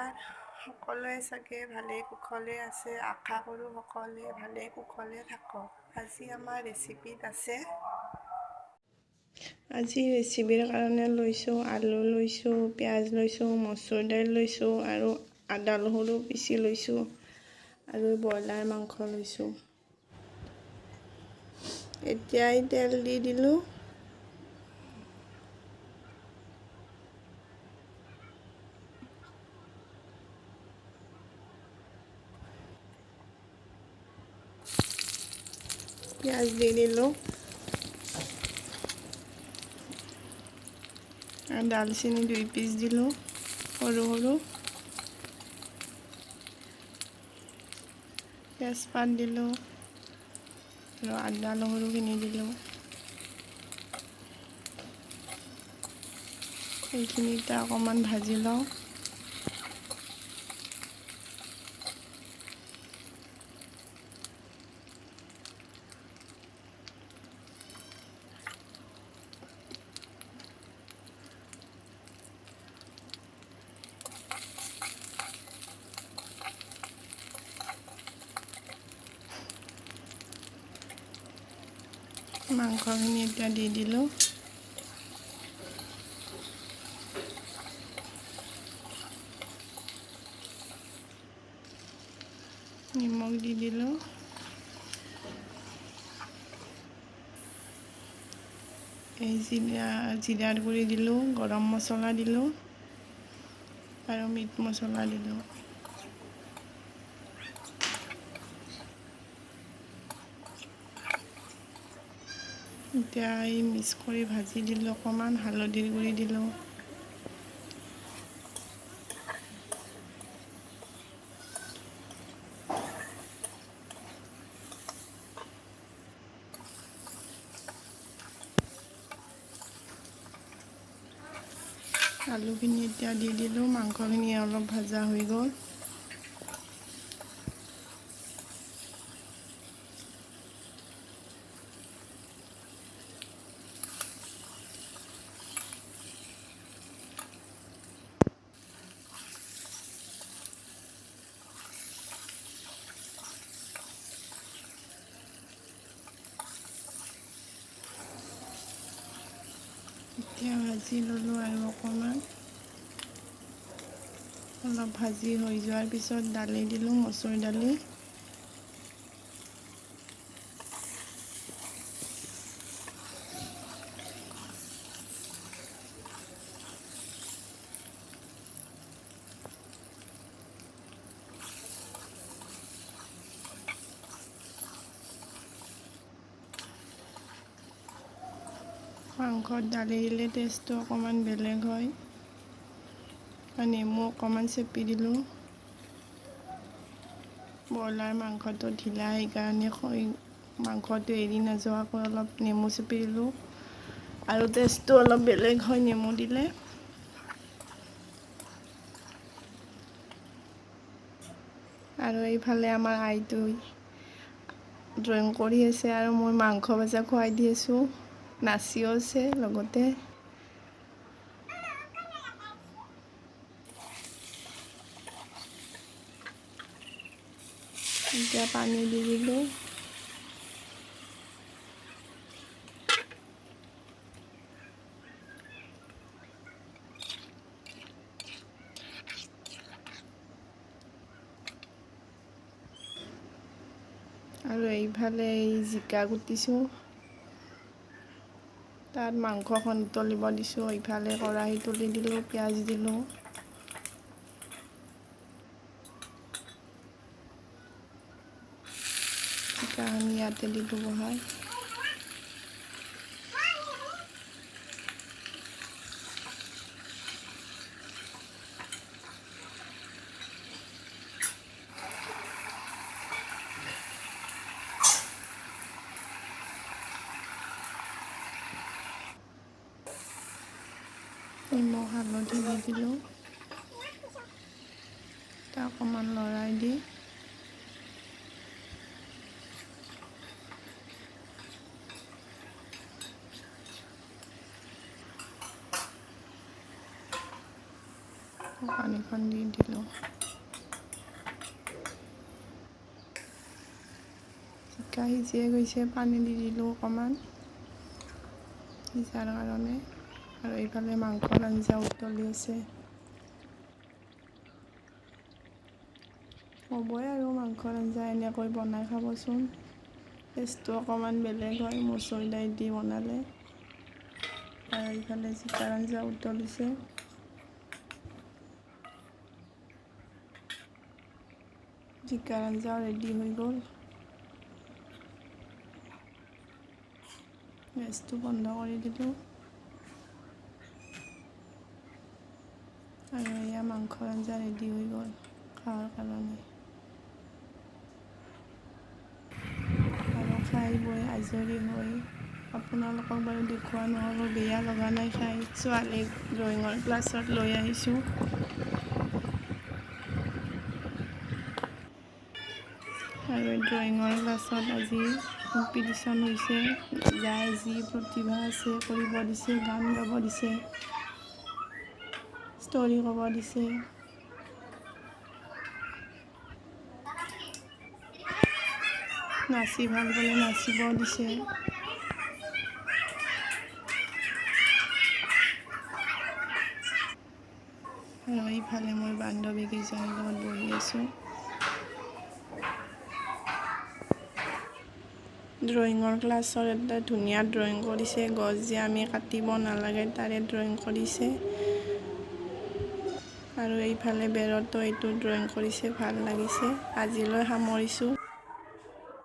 নমস্কাৰ। সকলোৱে চাগে ভালে কুশলে আছে, আশা কৰোঁ সকলোৱে ভালে কুশলে থাকক। আজি আমাৰ ৰেচিপিত আছে, আজি ৰেচিপিৰ কাৰণে লৈছোঁ আলু লৈছোঁ, পিঁয়াজ লৈছোঁ, মচুৰ দাইল লৈছোঁ আৰু আদা নহৰু পিচি লৈছোঁ আৰু ব্ৰইলাৰ মাংস লৈছোঁ। এতিয়াই তেল দি দিলোঁ। পিঁয়াজ দি দিলোঁ আৰু দালচেনি 2 পিচ দিলোঁ সৰু সৰু, তেজপাত দিলোঁ আৰু আদা নহৰুখিনি দিলোঁ। এইখিনিতে অকণমান ভাজি লওঁ। মাংসখিনি এতিয়া দি দিলোঁ। নিমখ দি দিলোঁ। এই জিৰাৰ গুড়ি দিলোঁ, গৰম মছলা দিলোঁ আৰু মিট মছলা দিলোঁ। এতিয়া এই মিক্স কৰি ভাজি দিলোঁ, অকণমান হালধিৰ গুড়ি দিলোঁ। আলুখিনি এতিয়া দি দিলোঁ, মাংসখিনি অলপ ভাজা হৈ গ'ল। এতিয়া ভাজি ল'লোঁ আৰু অকণমান, অলপ ভাজি হৈ যোৱাৰ পিছত দালি দিলোঁ, মচুৰ দালি। মাংসত দালি দিলে টেষ্টটো অকণমান বেলেগ হয়। নেমু অকণমান চেপি দিলোঁ। ব্ৰইলাৰ মাংসটো ঢিলা, সেইকাৰণে মাংসটো এৰি নাযোৱাকৈ অলপ নেমু চেপি দিলোঁ আৰু টেষ্টটো অলপ বেলেগ হয় নেমু দিলে। আৰু এইফালে আমাৰ আইটোই ড্ৰয়িং কৰি আছে আৰু মই মাংস ভাজা খুৱাই দি আছোঁ, নাচিও আছে লগতে। এতিয়া পানী দি দিলোঁ। আৰু এইফালে জিকা কুটিছোঁ, তাত মাংসখন উতলিব দিছোঁ। এইফালে কেৰাহী তুলি দিলোঁ, পিঁয়াজ দিলোঁ। জিকাখিনি ইয়াতে দিলোঁ বহাই। নিমখ হালধি দি দিলোঁ, তাক অকণমান লৰাই দি পানীখন দি দিলোঁ। জিকা সিজিয়ে গৈছে, পানী দি দিলোঁ অকণমান সিজাৰ কাৰণে। আৰু এইফালে মাংসৰ আঞ্জা উতলি আছে। হ'বই আৰু মাংসৰ আঞ্জা এনেকৈ বনাই খাবচোন। টেষ্টটো অকণমান বেলেগ হয় মচুৰ দাইল দি বনালে। আৰু এইফালে জিকাৰ আঞ্জা উতলিছে। জিকাৰ আঞ্জাও ৰেডি হৈ গ'ল। গেছটো বন্ধ কৰি দিলোঁ। আৰু এয়া মাংসৰ আঞ্জা ৰেডি হৈ গ'ল খাৱাৰ কাৰণে। আৰু খাই বৈ আজৰি হৈ আপোনালোকক বাৰু দেখুওৱা নহ'ব, বেয়া লগা নাই খাই। ছোৱালীক ড্ৰয়িঙৰ ক্লাছত লৈ আহিছোঁ। আৰু ড্ৰয়িঙৰ ক্লাছত আজি কম্পিটিশ্যন হৈছে। যাৰ যি প্ৰতিভা আছে কৰিব দিছে, গান গাব দিছে, ষ্টৰি ক'ব দিছে। নাচি ভাল পালে নাচিব দিছে। আৰু এইফালে মই বান্ধৱী কেইজনীৰ লগত বহি আছোঁ। ড্ৰয়িঙৰ ক্লাছৰ এটা ধুনীয়া ড্ৰয়িং কৰিছে। গছ যে আমি কাটিব নালাগে তাৰে ড্ৰয়িং কৰিছে। আৰু এইফালে বেৰতো এইটো ড্ৰয়িং কৰিছে, ভাল লাগিছে। আজিলৈ সামৰিছোঁ।